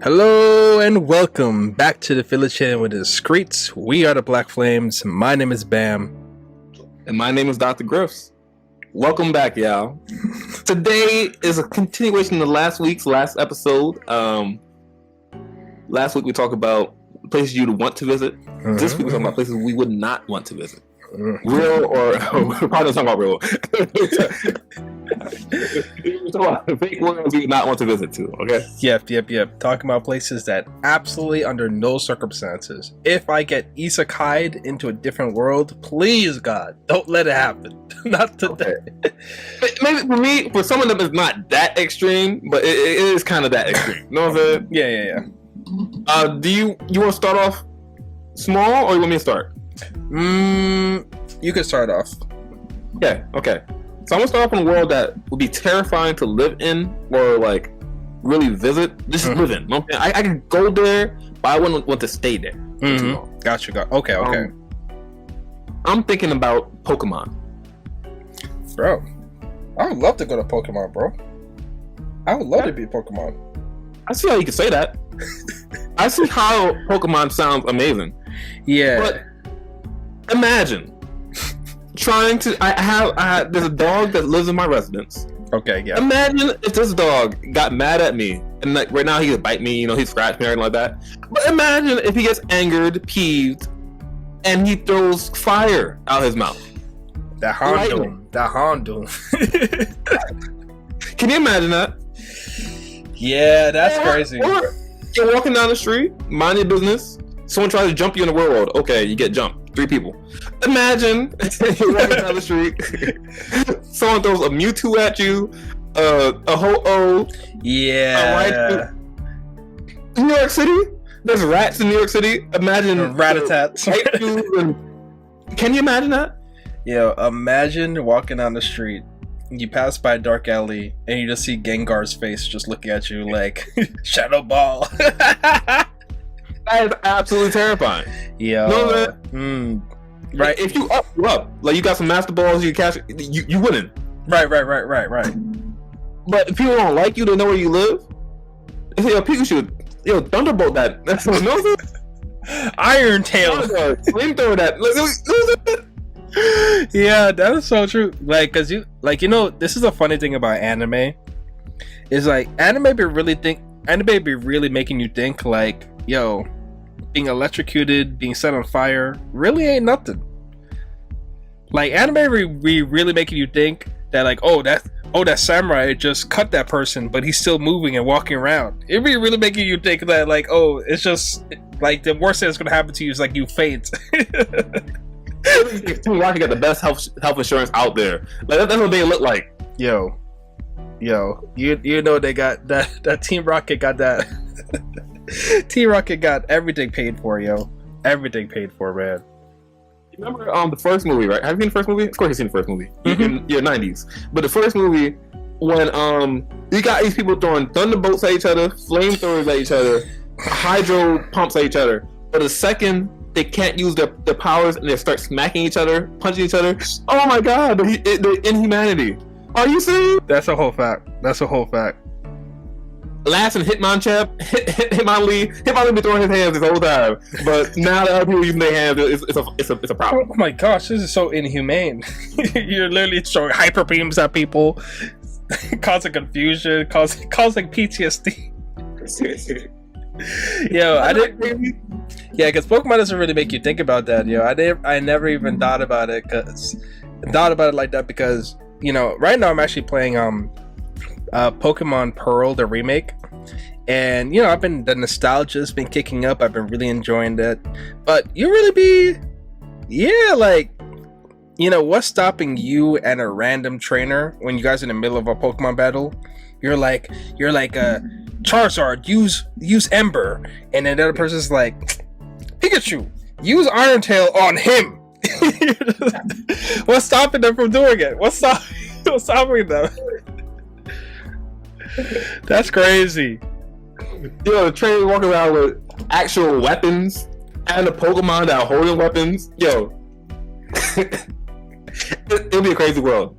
Hello and welcome back to the Village Channel with the Discreets. We are the Black Flames. My name is Bam. And my name is Dr. Griffs. Welcome back, y'all. Today is a continuation of last week's last episode. Last week we talked about places you'd want to visit. This week we're talking about places we would not want to visit. Real or we're probably talking about real. We're talking about fake worlds we would not want to visit to, okay? Yep. Talking about places that absolutely under no circumstances. If I get isekai'd into a different world, please God, don't let it happen. Not today. Okay. Maybe for me, for some of them it's not that extreme, but it is kind of that extreme. You know what I'm saying? Yeah. Do you want to start off small or you want me to start? You can start off. Yeah, okay. So I'm gonna start off in a world that would be terrifying to live in or like really visit. Just live in. Okay? I can go there, but I wouldn't want to stay there. Gotcha. Okay. I'm thinking about Pokemon. Bro, I would love to go to Pokemon, bro. I would love to be Pokemon. I see how you can say that. I see how Pokemon sounds amazing. Yeah. But imagine trying to. There's a dog that lives in my residence. Okay, yeah. Imagine if this dog got mad at me and like right now he could bite me, he scratched me or anything like that. But imagine if he gets angered, peeved, and he throws fire out his mouth. That Houndoom. Can you imagine that? Yeah, that's crazy. Or you're walking down the street, mind your business. Someone tries to jump you in the real world. Okay, you get jumped. 3 people. Imagine you're walking down the street. Someone throws a Mewtwo at you, a Ho-Oh. Yeah. New York City? There's rats in New York City. Imagine Rat-a-tats. Can you imagine that? Yo, imagine walking down the street. You pass by a dark alley and you just see Gengar's face just looking at you like Shadow Ball. That is absolutely terrifying. Yeah. No, right. If you up. Like you got some Master Balls, you catch. You winning. Right. But if people don't like you, they know where you live. They say, yo, Pikachu, Thunderbolt that. That's what knows. Iron Tail. Flamethrower that. Yeah, that is so true. Like, cause this is a funny thing about anime. Is like anime be really making you think like, yo, being electrocuted, being set on fire, really ain't nothing. Like anime be really making you think that like, that samurai just cut that person, but he's still moving and walking around. It be really making you think that like, it's just like the worst thing that's gonna happen to you is like you faint. Team Rocket got the best health insurance out there. Like that's what they look like. Yo, you know they got that Team Rocket got that. Team Rocket got everything paid for, yo. Everything paid for, man. You remember the first movie, right? Have you seen the first movie? Of course you've seen the first movie. In your 90s. But the first movie, when you got these people throwing thunderbolts at each other, flamethrowers at each other, hydro pumps at each other. But the second they can't use their powers and they start smacking each other, punching each other. Oh my God, the inhumanity. Are you serious? That's a whole fact. Last and Hitmonchan Lee be throwing his hands this whole time. But now that other people using their hands, it's a problem. Oh my gosh, this is so inhumane. You're literally throwing hyper beams at people, causing confusion, causing PTSD. Yo, I didn't. Yeah, because Pokemon doesn't really make you think about that. Yo, I never even thought about it like that because right now I'm actually playing Pokemon Pearl, the remake, and the nostalgia's been kicking up. I've been really enjoying that. But you really what's stopping you and a random trainer when you guys are in the middle of a Pokemon battle? You're like Charizard, use Ember, and then the other person's like, Pikachu, use Iron Tail on him. What's stopping them from doing it? What's stopping them? That's crazy. The trainer walking around with actual weapons and the Pokemon that are holding weapons. Yo, it'll be a crazy world.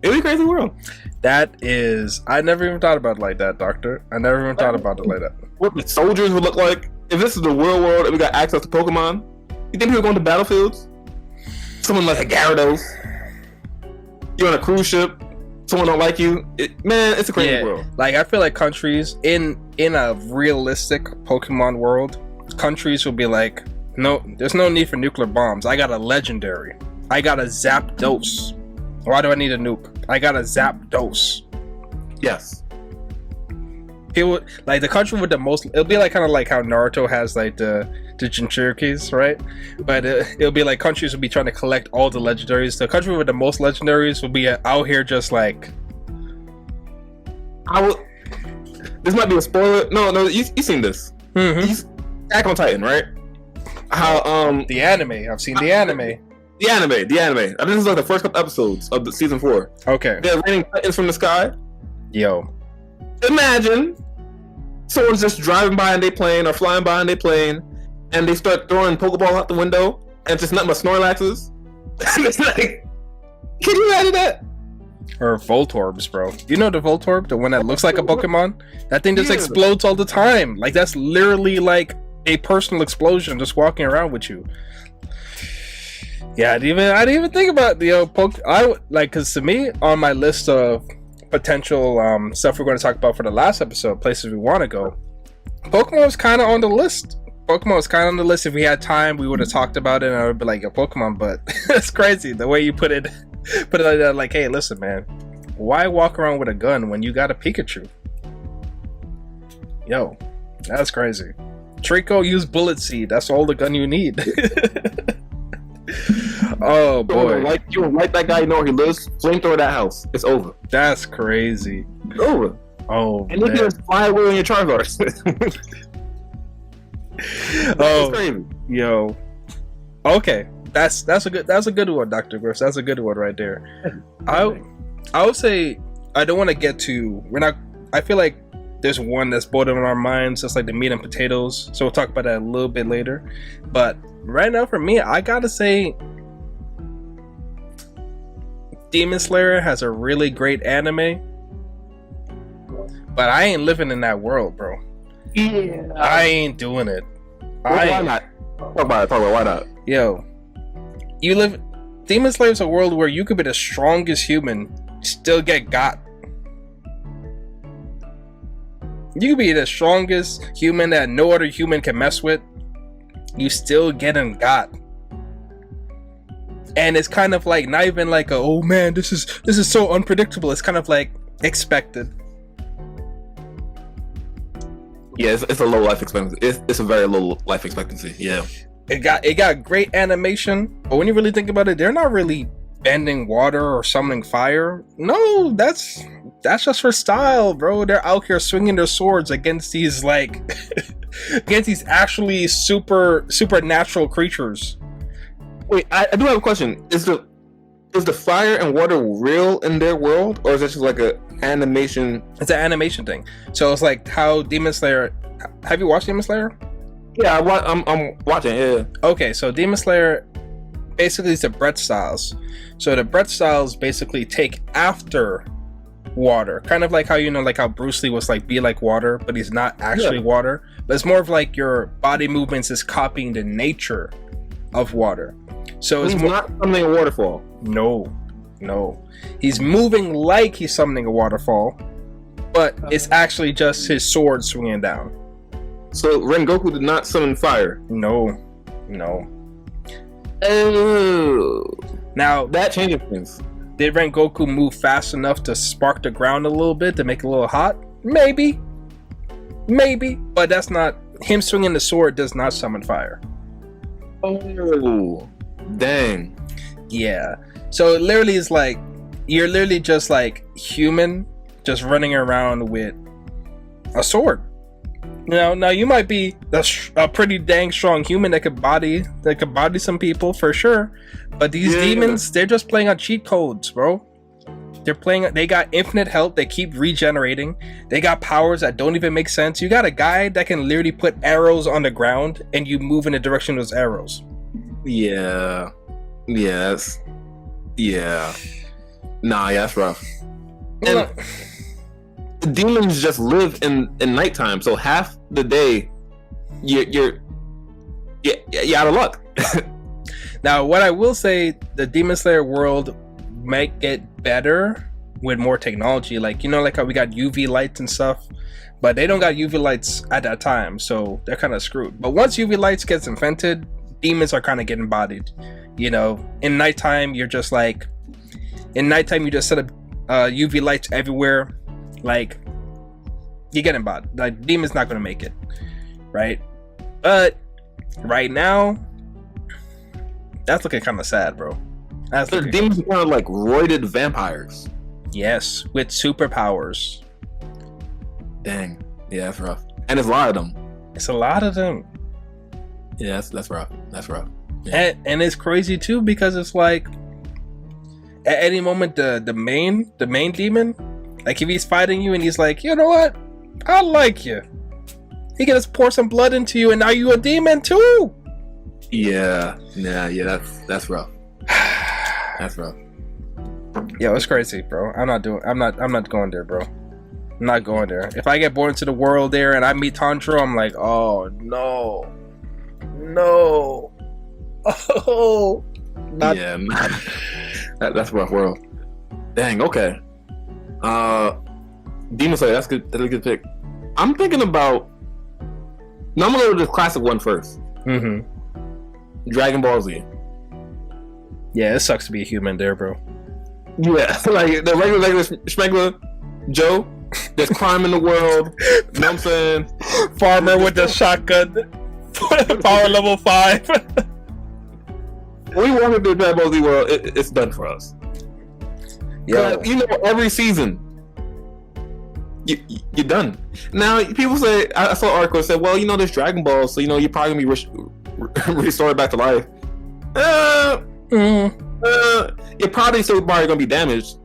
That is, I never even thought about it like that, Doctor. I never even thought about it like that. What the soldiers would look like if this is the real world and we got access to Pokemon. You think people going to battlefields? Someone like a Gyarados. You're on a cruise ship. Someone don't like you. Man, it's a crazy world. Like I feel like countries in a realistic Pokemon world, countries will be like, no, there's no need for nuclear bombs. I got a legendary. I got a Zapdos. Why do I need a nuke? I got a Zapdos. Yes. People like the country with the most. It'll be like kind of like how Naruto has like the Jinchurikis, right? But it'll be like countries will be trying to collect all the legendaries. The country with the most legendaries will be out here just like. This might be a spoiler. No, you seen this? Mm-hmm. Attack on Titan, right? How the anime? I've seen the anime. The anime. This is like the first couple episodes of the season 4. Okay. They're raining titans from the sky. Yo. Imagine someone's just driving by in their plane or flying by in their plane, and they start throwing Pokeball out the window, and it's just nothing but Snorlaxes. It's like, can you imagine that? Or Voltorbs, bro. You know the Voltorb, the one that looks like a Pokemon? That thing just explodes all the time. Like that's literally like a personal explosion just walking around with you. Yeah, I didn't even think about because to me on my list of potential stuff we're going to talk about for the last episode, places we want to go, Pokemon was kind of on the list. If we had time, we would have talked about it, and I would be like, "Yo, Pokemon," but it's crazy the way you put it like that. Like, hey, listen, man, why walk around with a gun when you got a Pikachu? Yo, that's crazy. Trico, use Bullet Seed. That's all the gun you need. Oh boy! You don't like that guy? You know where he lives? Flamethrower that house. It's over. That's crazy. It's over. Oh, and you can just fly away on your Charizard. Oh, crazy. Yo. Okay, that's a good one, Dr. Griffs. That's a good one right there. I would say I don't want to get to. I feel like there's one that's both in our minds, just like the meat and potatoes. So we'll talk about that a little bit later. But right now, for me, I gotta say, Demon Slayer has a really great anime. But I ain't living in that world, bro. Yeah. I ain't doing it. Why not? Talk about why not? Yo, Demon Slayer's a world where you could be the strongest human, still get got. You could be the strongest human that no other human can mess with. You still getting got. And it's kind of like not even like oh man, this is so unpredictable. It's kind of like expected. Yeah, it's a low life expectancy. It's a very low life expectancy. Yeah. It got great animation, but when you really think about it, they're not really bending water or summoning fire. No, that's just for style, bro. They're out here swinging their swords against these against these actually supernatural creatures. Wait, I do have a question. Is the fire and water real in their world, or is it just like a animation? It's an animation thing. So it's like how Demon Slayer. Have you watched Demon Slayer? Yeah, I'm watching. Yeah. Okay, so Demon Slayer basically is the breath styles. So the breath styles basically take after water, kind of like how like how Bruce Lee was like be like water, but he's not actually water. But it's more of like your body movements is copying the nature of water. So he's not summoning a waterfall. No, he's moving like he's summoning a waterfall, but it's actually just his sword swinging down. So Rengoku did not summon fire. No. Oh, now that changes things. Did Rengoku move fast enough to spark the ground a little bit to make it a little hot? Maybe, but that's not him. Swinging the sword does not summon fire. Oh, dang. Yeah. So it literally is like you're literally just like human, just running around with a sword. Now you might be a pretty dang strong human that could body some people for sure, but these demons, they're just playing on cheat codes, bro. They got infinite health, they keep regenerating, they got powers that don't even make sense. You got a guy that can literally put arrows on the ground and you move in the direction of those arrows. Yeah. Yes. Yeah. Nah, yeah, that's rough. And demons just live in nighttime, so half the day you're out of luck. Now, what I will say, the Demon Slayer world might get better with more technology. Like, like how we got UV lights and stuff, but they don't got UV lights at that time, so they're kind of screwed. But once UV lights gets invented, demons are kind of getting bodied. In nighttime, you just set up UV lights everywhere. Like, you're getting bodied. Like, demons not gonna make it, right? But right now, that's looking kind of sad, bro. Their demons are kind of like roided vampires. Yes, with superpowers. Dang. Yeah, that's rough. And there's a lot of them. It's a lot of them. Yeah, that's rough. That's rough. Yeah. And it's crazy too, because it's like at any moment the main demon, like if he's fighting you and he's like, you know what? I like you. He can just pour some blood into you and now you a demon too. Yeah. That's rough. That's rough. Yeah, it's crazy, bro. I'm not going there, bro. I'm not going there. If I get born into the world there and I meet Tanjiro, I'm like, oh no. Oh, yeah, that's a rough world. Dang. Okay. Demon Slayer. That's good. That's a good pick. I'm thinking about. Now I'm gonna go to the classic one first. Mm-hmm. Dragon Ball Z. Yeah, it sucks to be a human there, bro. Yeah, like the regular schmegler Joe. There's crime in the world. You know what I'm saying? Farmer with the shotgun. Power level 5. When we walk into the Dragon Ball Z world, it's done for us. Yeah, every season, you're done. Now, people say, I saw an article that said, well, there's Dragon Ball, so you're probably gonna be restored back to life. Your body's still probably gonna be damaged.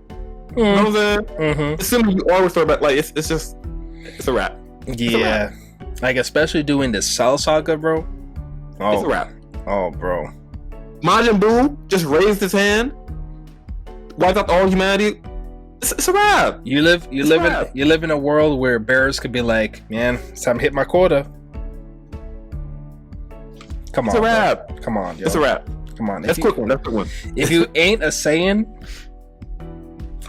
You know what I'm saying? Mm-hmm. Assuming you are restored back, like it's a wrap. Yeah, like especially doing the Cell Saga, bro. Oh, it's a wrap. Oh, bro. Majin Buu just raised his hand, wiped out all humanity. It's a wrap. You live in a world where bears could be like, man, it's time to hit my quota. Come on, it's a wrap. Bro. Come on, yo. It's a wrap. Come on. That's a quick one. If you ain't a Saiyan,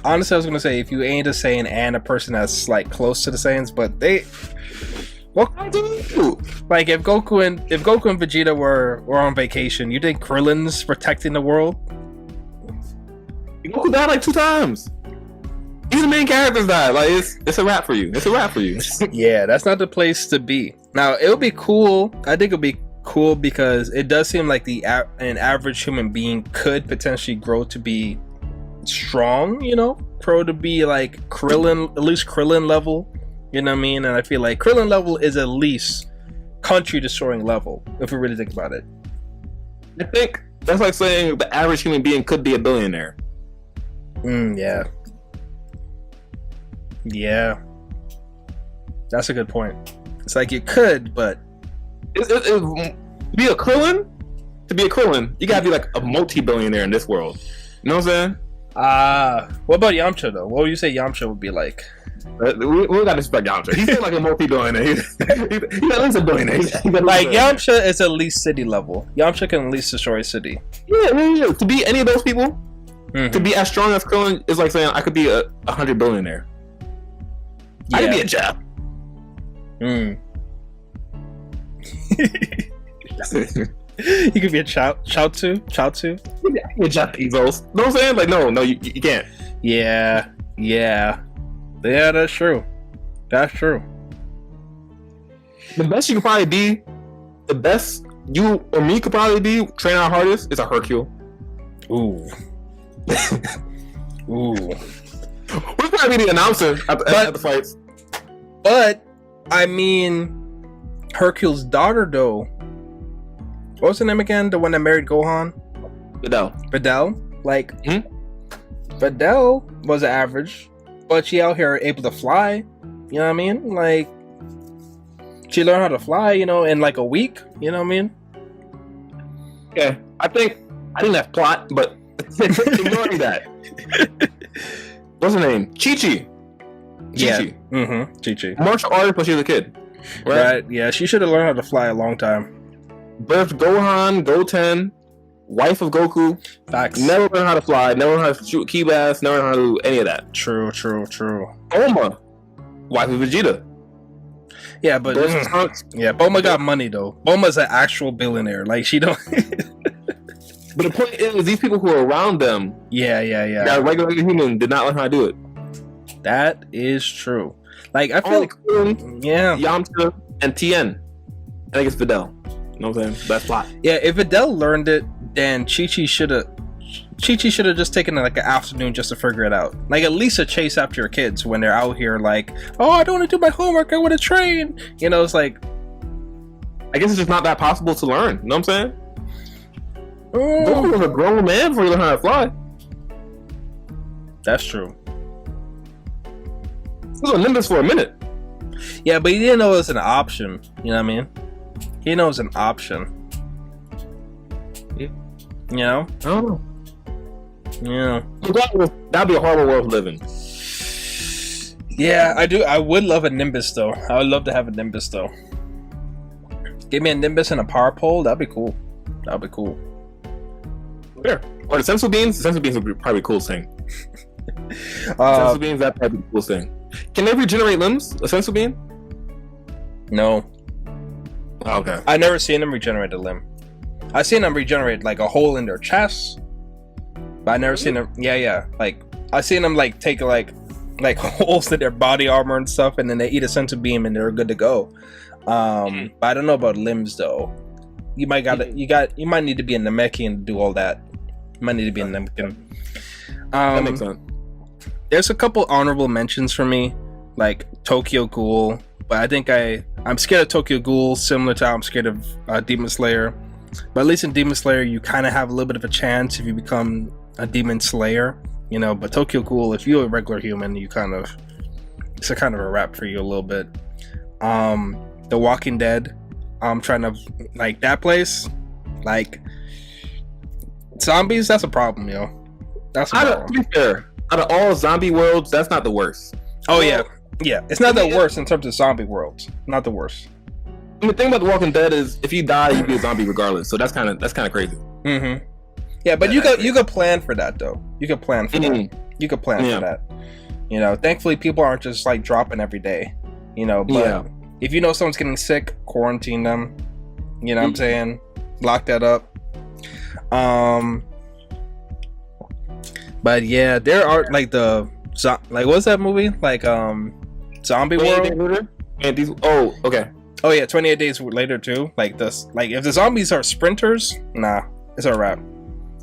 honestly, I was gonna say if you ain't a Saiyan and a person that's like close to the Saiyans, but what can I do? Like if Goku and Vegeta were on vacation, you think Krillin's protecting the world? Goku died like 2 times. Even the main characters died. Like it's a wrap for you. It's a wrap for you. Yeah, that's not the place to be. Now it would be cool. I think it'll be cool because it does seem like an average human being could potentially grow to be strong. Grow to be like Krillin, at least Krillin level. You know what I mean? And I feel like Krillin level is at least country destroying level if we really think about it. I think that's like saying the average human being could be a billionaire. Yeah. Yeah. That's a good point. It's like you could, but to be a Krillin, you gotta be like a multi-billionaire in this world. You know what I'm saying? What about Yamcha though? What would you say Yamcha would be like? We gotta respect Yamcha. He's like a multi-billionaire. He's at least a billionaire. Like Yamcha is at least city level. Yamcha can at least destroy a city. Yeah. To be any of those people, to be as strong as Krillin is like saying I could be a 100 billionaire. Yeah. I could be a Jap. You could be a Chaozu. Yeah, a Jap Bezos. Know what I'm saying? Like no, you can't. Yeah, that's true. The best you could probably be, the best you or me could probably be, train our hardest, is a Hercule. Ooh. We'll probably be the announcer at the fights. But, I mean, Hercule's daughter, though. What was her name again? The one that married Gohan? Videl. Like, Videl was average, but she out here able to fly. You know what I mean? Like, she learned how to fly, in like a week. You know what I mean? Yeah, I think that's plot, but ignoring that. What's her name? Chi-Chi. Yeah. Chi-Chi. Chi-Chi. Martial artist when she was a kid. Right? Yeah, she should have learned how to fly a long time. Birthed Gohan, Goten, wife of Goku. Facts. Never learned how to fly, never learned how to shoot key blast, never learned how to do any of that. True. Bulma, wife of Vegeta. Yeah, but Bulma got money though. Bulma's an actual billionaire. Like she don't. But the point is, these people who are around them, yeah, that regular human did not learn how to do it. That is true. Like I feel like, Yamcha and Tien. I think it's Videl. You know what I'm saying? That's plot. Yeah, if Videl learned it, then Chi-Chi should have just taken like an afternoon just to figure it out. Like at least a chase after your kids when they're out here like, oh, I don't want to do my homework, I want to train. You know, it's like, I guess it's just not that possible to learn. You know what I'm saying? Oh. Goku was a grown man before he learned how to fly. That's true. He was on Nimbus for a minute. Yeah, but he didn't know it was an option. You know what I mean? He knows an option. Yeah. You know? I don't know. Yeah. That'd be a horrible world to live in. Yeah, I do. I would love a Nimbus though. I would love to have a Nimbus though. Give me a Nimbus and a power pole. That'd be cool. That'd be cool. Yeah. Or the sensu beans. The sensu beans would be probably the coolest thing. Sensu beans, that'd probably be the coolest thing. Can they regenerate limbs? A sensu bean? No. Oh, okay. I never seen them regenerate a limb. I seen them regenerate like a hole in their chest, but I never seen them. Yeah. Like I seen them like take like holes in their body armor and stuff, and then they eat a sensu beam and they're good to go. But I don't know about limbs though. You might need to be a Namekian to do all that. You might need to be a Namekian. That makes sense. There's a couple honorable mentions for me, like Tokyo Ghoul, but I think I'm scared of Tokyo Ghoul, similar to how I'm scared of Demon Slayer. But at least in Demon Slayer, you kind of have a little bit of a chance if you become a Demon Slayer, you know. But Tokyo Ghoul, if you're a regular human, it's a kind of a wrap for you a little bit. The Walking Dead, I'm trying to like that place, like zombies. That's a problem, yo. That's a problem. To be fair, out of all zombie worlds, that's not the worst. Oh yeah. It's not the worst in terms of zombie worlds. Not the worst. I mean, the thing about The Walking Dead is if you die, you be a zombie regardless. So that's kind of crazy. Mm-hmm. Yeah, but you could plan for that though. You could plan for that. You could plan for that. You know, thankfully people aren't just like dropping every day. You know, but if you know someone's getting sick, quarantine them. You know what I'm saying? Lock that up. But yeah, there are like what's that movie? Like Zombie World? Okay. Oh yeah, 28 Days Later too. Like this, like if the zombies are sprinters, nah, it's a wrap.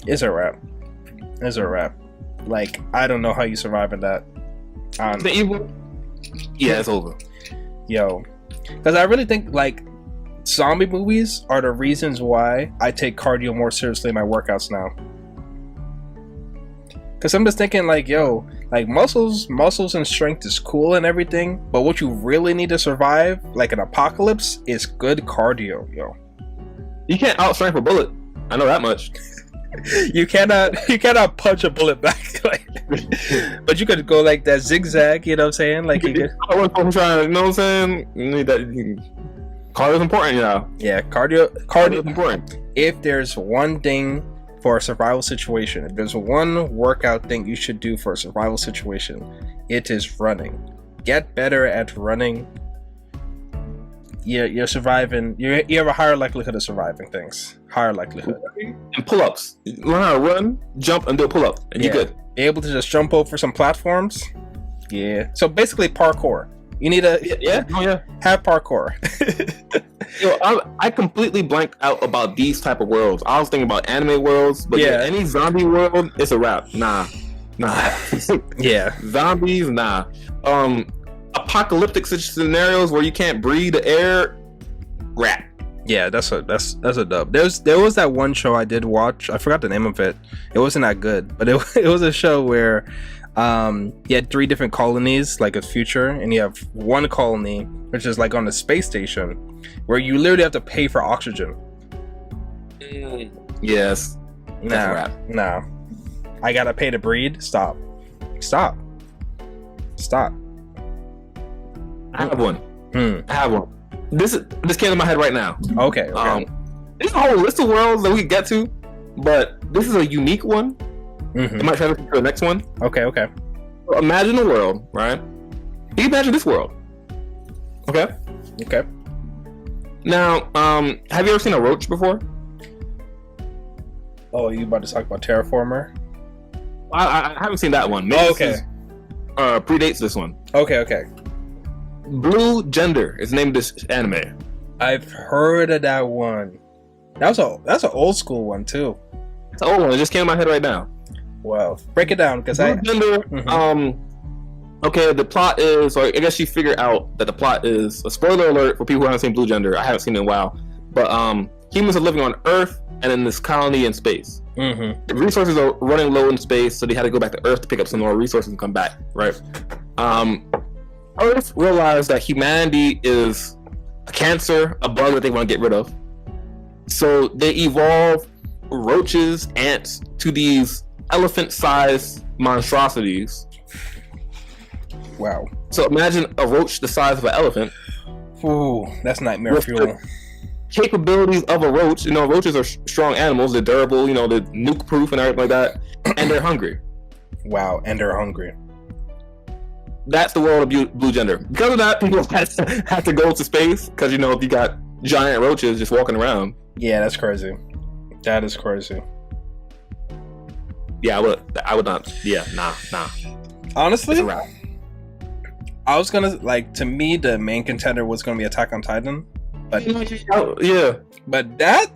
It's a wrap. Like I don't know how you survive in that. The evil. Yeah, it's over. Yo, because I really think like zombie movies are the reasons why I take cardio more seriously in my workouts now. Because I'm just thinking like, yo, like muscles and strength is cool and everything, but what you really need to survive, like an apocalypse, is good cardio, yo. You can't outstrength a bullet. I know that much. You cannot punch a bullet back. Like, but you could go like that zigzag, you know what I'm saying? Like you could. I'm trying, you know what I'm saying? You need that. Cardio is important, Yeah, cardio is important. If there's one thing for a survival situation, if there's one workout thing you should do for a survival situation, it is running. Get better at running. You're surviving. You have a higher likelihood of surviving things. Higher likelihood. And pull-ups. Learn how to run, jump, and do a pull-up, and you're good. Be able to just jump over some platforms. Yeah. So basically, parkour. You need to have parkour. Yo, I completely blanked out about these type of worlds. I was thinking about anime worlds, but any zombie world, it's a wrap. Nah. Yeah. Zombies, nah. Apocalyptic scenarios where you can't breathe the air, wrap. Yeah, that's a dub. There was that one show I did watch. I forgot the name of it. It wasn't that good, but it was a show where you had 3 different colonies, like a future, and you have one colony which is like on the space station where you literally have to pay for oxygen. Yes. Nah. I gotta pay to breathe. Stop. Stop. I have one. I have one. This came to my head right now. Okay. There's a whole list of worlds that we could get to, but this is a unique one. Mm-hmm. It might try to the next one. Okay. So imagine a world, right? You imagine this world. Okay. Now, have you ever seen a roach before? Oh, you about to talk about Terraformer? I haven't seen that one. Maybe Okay. This predates this one. Okay. Blue Gender is the name of this anime. I've heard of that one. That's an old school one too. It's an old one. It just came in my head right now. Well, break it down because Blue Gender. Okay, the plot is, or I guess you figure out that the plot is a spoiler alert for people who haven't seen Blue Gender. I haven't seen it in a while, but humans are living on Earth and in this colony in space. Mm-hmm. The resources are running low in space, so they had to go back to Earth to pick up some more resources and come back. Right? Earth realized that humanity is a cancer, a bug that they want to get rid of. So they evolve roaches, ants to these elephant-sized monstrosities. Wow. So imagine a roach the size of an elephant. Ooh, that's nightmare fuel. Capabilities of a roach. You know, roaches are strong animals. They're durable. You know, they're nuke-proof and everything like that. And they're hungry. Wow, and they're hungry. That's the world of Blue Gender. Because of that, people have to go to space. Because, you know, if you got giant roaches just walking around. Yeah, that's crazy. That is crazy. Yeah, I would not. Yeah, nah. Honestly, I was gonna to me the main contender was gonna be Attack on Titan, but yeah, but that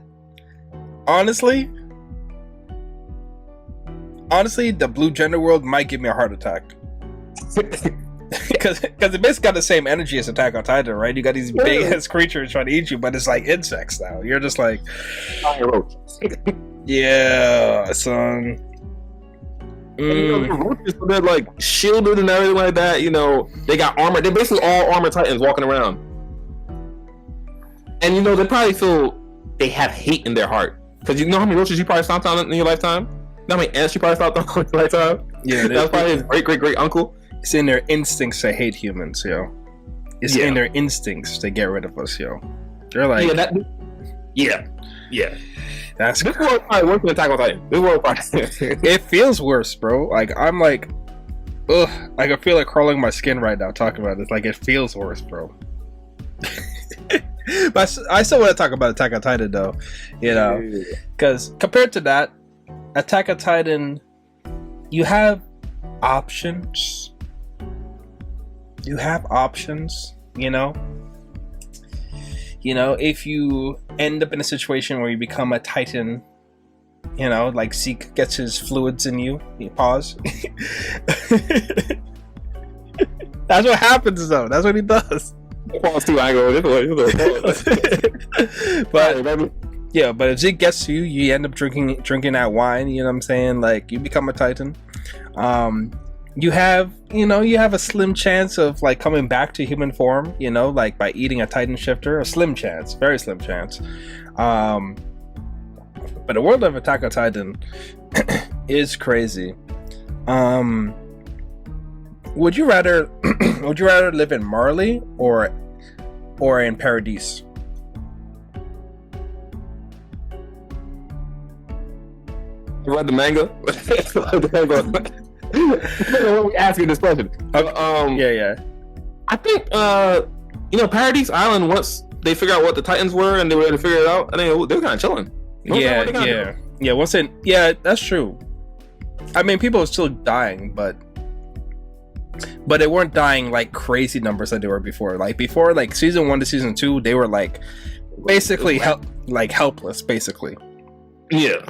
honestly, the Blue Gender world might give me a heart attack. Because it basically got the same energy as Attack on Titan, right? You got these big ass creatures trying to eat you, but it's like insects now. You're just like, yeah, son. Roaches, they're like shielded and everything like that. You know, they got armor. They're basically all armored titans walking around, and you know they probably feel they have hate in their heart because you know how many roaches you probably stomped on in your lifetime. You know how many ants you probably stomped on in your lifetime. Yeah, that's probably his great uncle. It's in their instincts to hate humans, yo. It's in their instincts to get rid of us, yo. They're like, yeah. That's this world probably worse than Attack on Titan. This world probably. It feels worse, bro. Like I'm like, ugh. Like I feel like crawling my skin right now talking about this. Like it feels worse, bro. But I still want to talk about Attack on Titan, though. You know, because compared to that, Attack on Titan, you have options. You have options. You know, if you end up in a situation where you become a Titan, you know, like Zeke gets his fluids in you. Pause. That's what happens, though. That's what he does. Pause too. I go. But yeah, but if Zeke gets to you, you end up drinking that wine. You know what I'm saying? Like you become a Titan. You have a slim chance of like coming back to human form, you know, like by eating a Titan shifter. A slim chance, very slim chance. But the world of Attack on Titan is crazy. Would you rather live in Marley or in Paradise? You read the manga? We're asking this question. Yeah. I think Paradise Island. Once they figure out what the Titans were and they were able to figure it out, I think they were kind of chilling. Yeah. That's true. I mean, people are still dying, but they weren't dying like crazy numbers that they were before. Like before, like season 1 to season 2, they were like basically helpless, basically. Yeah,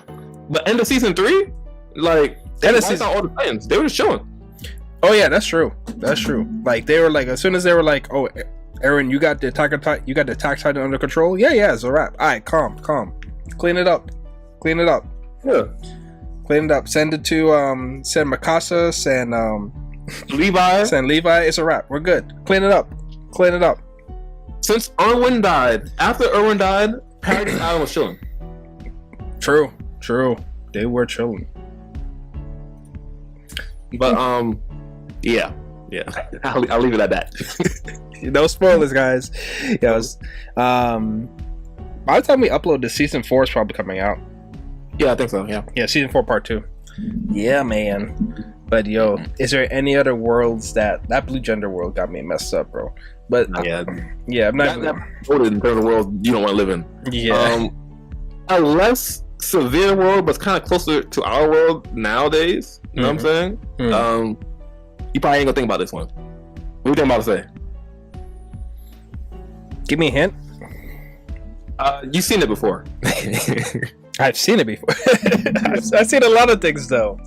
but end of season 3, like. They wiped out all the Titans. They were just chilling. Oh yeah, that's true. Like they were like, as soon as they were like, "Oh, Aaron, you got the Attack Titan under control." Yeah, it's a wrap. All right, calm. Clean it up. Yeah. Clean it up. Send it to send Mikasa. Send Levi. Send Levi. It's a wrap. We're good. Clean it up. Since Erwin died, after Erwin died, Paradise Island was chilling. True. They were chilling. But yeah. Yeah, I'll leave it at that. No spoilers, guys. Yes. By the time we upload this, season 4 is probably coming out. Yeah, I think so. Yeah. Yeah, season 4 part 2. Yeah, man. But yo, is there any other worlds that Blue Gender world got me messed up, bro? But Yeah, I'm not that voted in terms of world you don't want to live in. Yeah. A less severe world, but it's kind of closer to our world nowadays. You know what I'm saying? You probably ain't gonna think about this one. What you think about to say? Give me a hint. You've seen it before. I've seen it before. I've seen a lot of things though.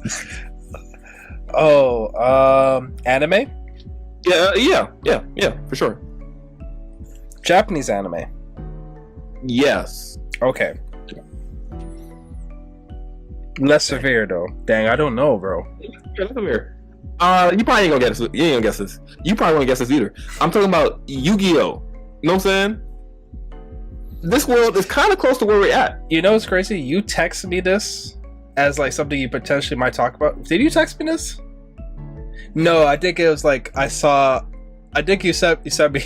Oh, anime? Yeah, for sure. Japanese anime. Yes. Okay. Less severe though. Dang, I don't know, bro. Yeah, less severe. You probably ain't gonna guess this. You ain't gonna guess this. You probably won't guess this either. I'm talking about Yu-Gi-Oh. You know what I'm saying? This world is kind of close to where we're at. You know what's crazy? You text me this as like something you potentially might talk about. Did you text me this? No, I think it was like I think you sent me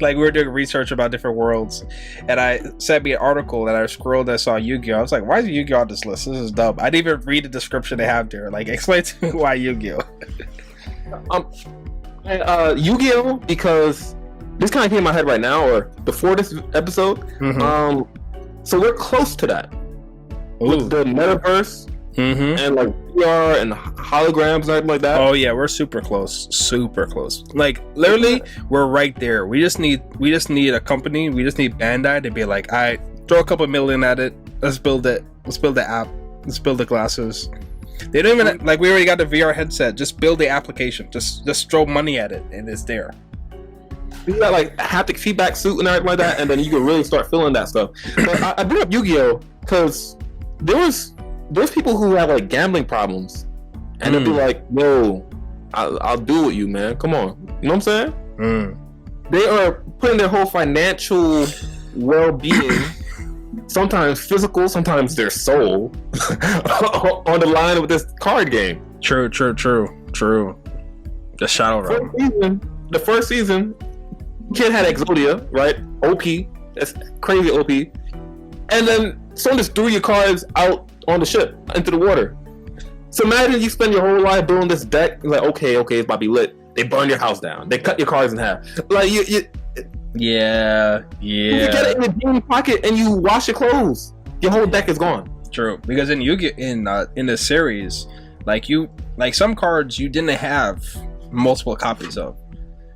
like we were doing research about different worlds, and I sent me an article and I scrolled and I saw Yu-Gi-Oh. I was like, why is Yu-Gi-Oh on this list? This is dumb. I didn't even read the description they have there. Like, explain to me why Yu-Gi-Oh. Yu-Gi-Oh, because this kind of came in my head right now or before this episode. So we're close to that. With the metaverse and like VR and holograms and everything like that. Oh yeah, we're super close. Like literally, we're right there. We just need a company. We just need Bandai to be like, I throw a couple million at it. Let's build it. Let's build the app. Let's build the glasses. They don't even like. We already got the VR headset. Just build the application. Just throw money at it, and it's there. You got like a haptic feedback suit and everything like that, and then you can really start feeling that stuff. But I bring up Yu-Gi-Oh because there's people who have like gambling problems, and they'll be like, "Yo, I'll do it with you, man. Come on." You know what I'm saying? They are putting their whole financial well-being, sometimes physical, sometimes their soul, on the line with this card game. True. The Shadow Realm. The first season, kid had Exodia, right? OP, that's crazy OP, and then someone just threw your cards out on the ship into the water. So imagine you spend your whole life building this deck. Like, okay, it's about to be lit. They burn your house down. They cut your cards in half. Like you yeah. You get it in your jean pocket and you wash your clothes. Your whole deck is gone. True, because in the series, like some cards you didn't have multiple copies of.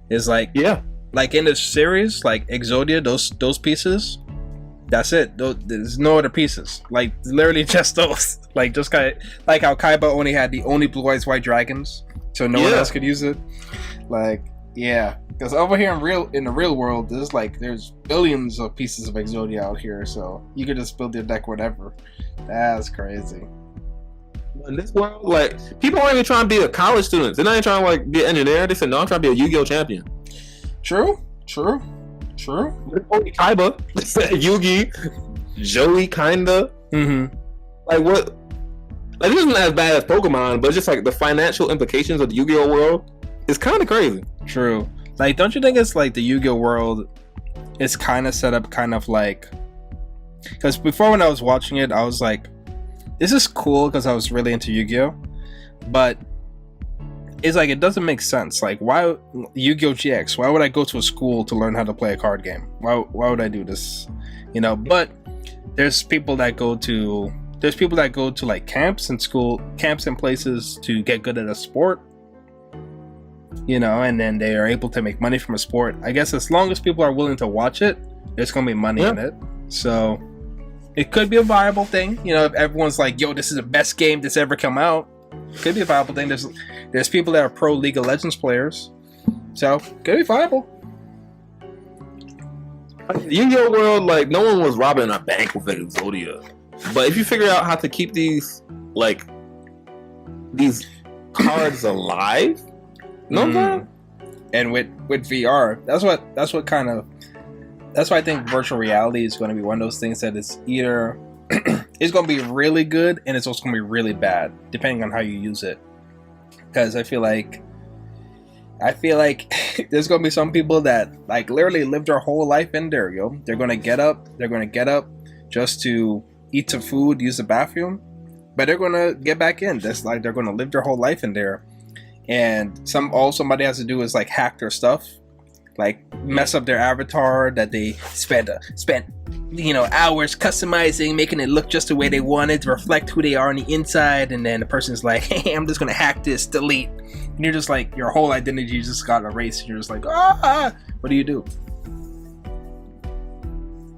It's like like in the series, like Exodia, those pieces. That's it. There's no other pieces. Like literally just those. Like just kind of like how Kaiba only had the only blue eyes white dragons, so no one else could use it. Like because over here in the real world, there's billions of pieces of Exodia out here, so you could just build your deck whatever. That's crazy. In this world, like people aren't even trying to be a college student. They're not even trying to like be an engineer. They said, "No, I'm trying to be a Yu-Gi-Oh champion." True. Only Kaiba, Yugi, Joey, kinda. Like what? Like this isn't as bad as Pokemon, but just like the financial implications of the Yu-Gi-Oh world is kind of crazy. True. Like, don't you think it's like the Yu-Gi-Oh world is kind of set up kind of like? Because before when I was watching it, I was like, "This is cool," because I was really into Yu-Gi-Oh, but it's like it doesn't make sense. Like, why Yu-Gi-Oh GX? Why would I go to a school to learn how to play a card game? Why would I do this? You know. But there's people that go to like camps and places to get good at a sport. You know, and then they are able to make money from a sport. I guess as long as people are willing to watch it, there's gonna be money in it. So it could be a viable thing. You know, if everyone's like, "Yo, this is the best game that's ever come out." Could be a viable thing. There's people that are pro League of Legends players, so could be viable. Yu-Gi-Oh world, like no one was robbing a bank with Exodia, but if you figure out how to keep these cards alive, and with VR, that's why I think virtual reality is going to be one of those things that is either it's going to be really good and it's also going to be really bad depending on how you use it. Because I feel like I feel like there's gonna be some people that like literally live their whole life in there, yo. They're gonna get up just to eat some food, use the bathroom, but they're gonna get back in. That's like they're gonna live their whole life in there. And all somebody has to do is like hack their stuff, like mess up their avatar that they spent hours customizing, making it look just the way they wanted to reflect who they are on the inside, and then the person's like, hey, I'm just gonna hack this, delete, and you're just like, your whole identity just got erased, and you're just like, what do you do?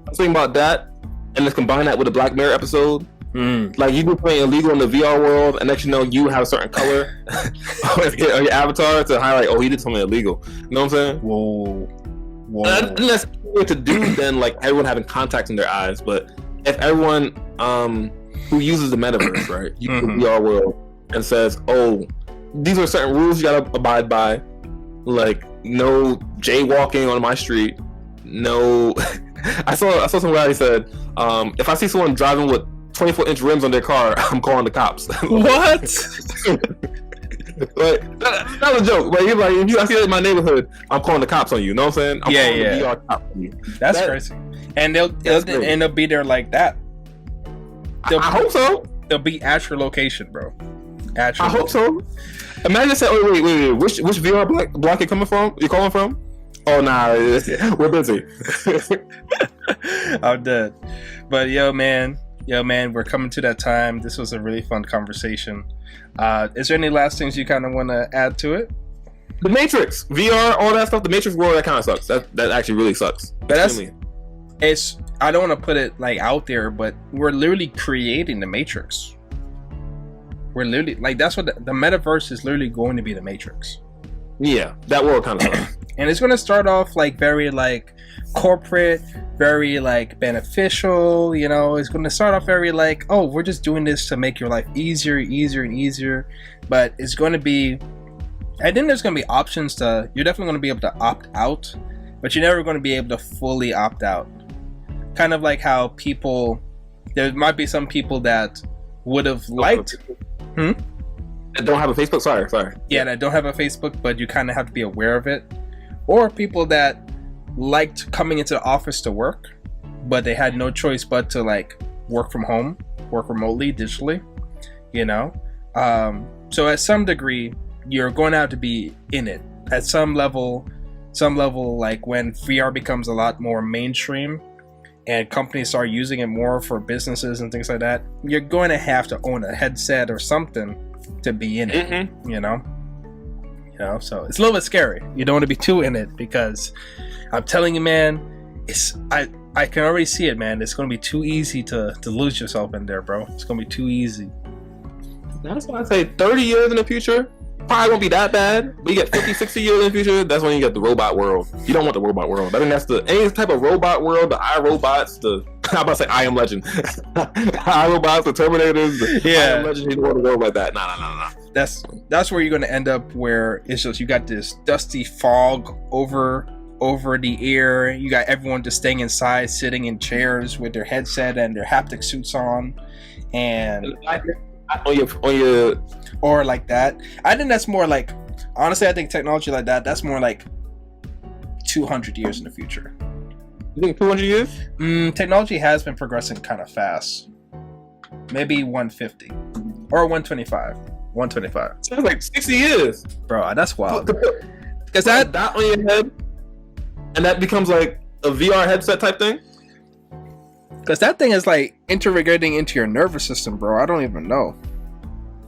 I was thinking about that, and let's combine that with a Black Mirror episode. Like you do something illegal in the VR world, and next you know you have a certain color on your avatar to highlight, oh, he did something illegal. You know what I'm saying? Whoa. And that's easier to do than like everyone having contacts in their eyes. But if everyone who uses the metaverse, right, uses the VR world and says, oh, these are certain rules you gotta abide by, like no jaywalking on my street, no. I saw somebody said, if I see someone driving with 24-inch rims on their car, I'm calling the cops. What? Like that was a joke. But he's like, if I see that in my neighborhood, I'm calling the cops on you. You know what I'm saying? I'm calling the VR cops on you. That's crazy. And they'll be there like that. I hope so. They'll be at your location, bro. I hope so. Imagine saying, wait. Which VR block you coming from? You calling from? Oh nah, we're busy. I'm dead. But yo man, we're coming to that time. This was a really fun conversation. Is there any last things you kind of want to add to it? The Matrix, VR, all that stuff. The Matrix world, that kind of sucks. That actually really sucks. But it's. I don't want to put it like out there, but we're literally creating the Matrix. We're literally like that's what the metaverse is literally going to be. The Matrix. Yeah, that world kind of sucks. And it's going to start off like very like corporate, very like beneficial, you know. It's going to start off very like, oh, we're just doing this to make your life easier. But it's going to be, I think there's going to be options to, you're definitely going to be able to opt out, but you're never going to be able to fully opt out. Kind of like how people, there might be some people that would have liked, that don't have a Facebook. Sorry. Yeah, that don't have a Facebook, but you kind of have to be aware of it. Or people that liked coming into the office to work, but they had no choice but to like work from home, work remotely, digitally, you know. So at some degree, you're going to have to be in it at some level. Like when VR becomes a lot more mainstream and companies start using it more for businesses and things like that, you're going to have to own a headset or something to be in it, you know. So it's a little bit scary. You don't want to be too in it, because I'm telling you, man, I can already see it, man. It's going to be too easy to lose yourself in there, bro. It's going to be too easy. That's why I say 30 years in the future, probably won't be that bad. But you get 50, 60 years in the future, that's when you get the robot world. You don't want the robot world. I think that's any type of robot world, the iRobots, I'm about to say I Am Legend. iRobots, the Terminators, I Am Legend, you don't want a world like that. Nah. That's where you're going to end up, where it's just you got this dusty fog over the air. You got everyone just staying inside, sitting in chairs with their headset and their haptic suits on, and on your or like that. I think that's more like, honestly, I think technology like that's more like 200 years in the future. You think 200 years? Technology has been progressing kind of fast. Maybe 150 or 125. 125. Sounds like 60 years. Bro, that's wild. Is that on your head? And that becomes like a VR headset type thing? Because that thing is like integrating into your nervous system, bro. I don't know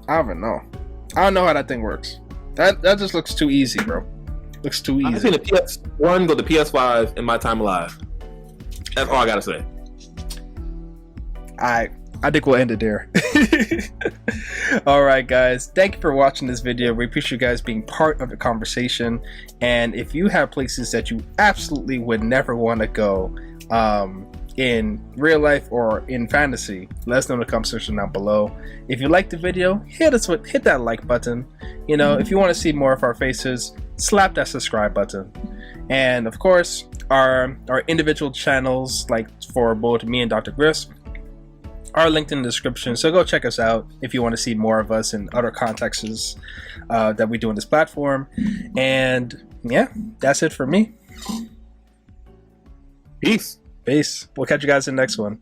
how that thing works. That just looks too easy, bro. Looks too easy. I've seen the PS1 go to PS5 in my time alive. That's all I gotta say. I think we'll end it there. Alright guys, thank you for watching this video. We appreciate you guys being part of the conversation, and if you have places that you absolutely would never want to go in real life or in fantasy, let us know in the comment section down below. If you liked the video, hit that like button. You know, if you want to see more of our faces, slap that subscribe button. And of course, our individual channels, like for both me and Dr. Griffs, are linked in the description. So go check us out if you want to see more of us in other contexts that we do on this platform. And yeah, that's it for me. Peace. Peace. We'll catch you guys in the next one.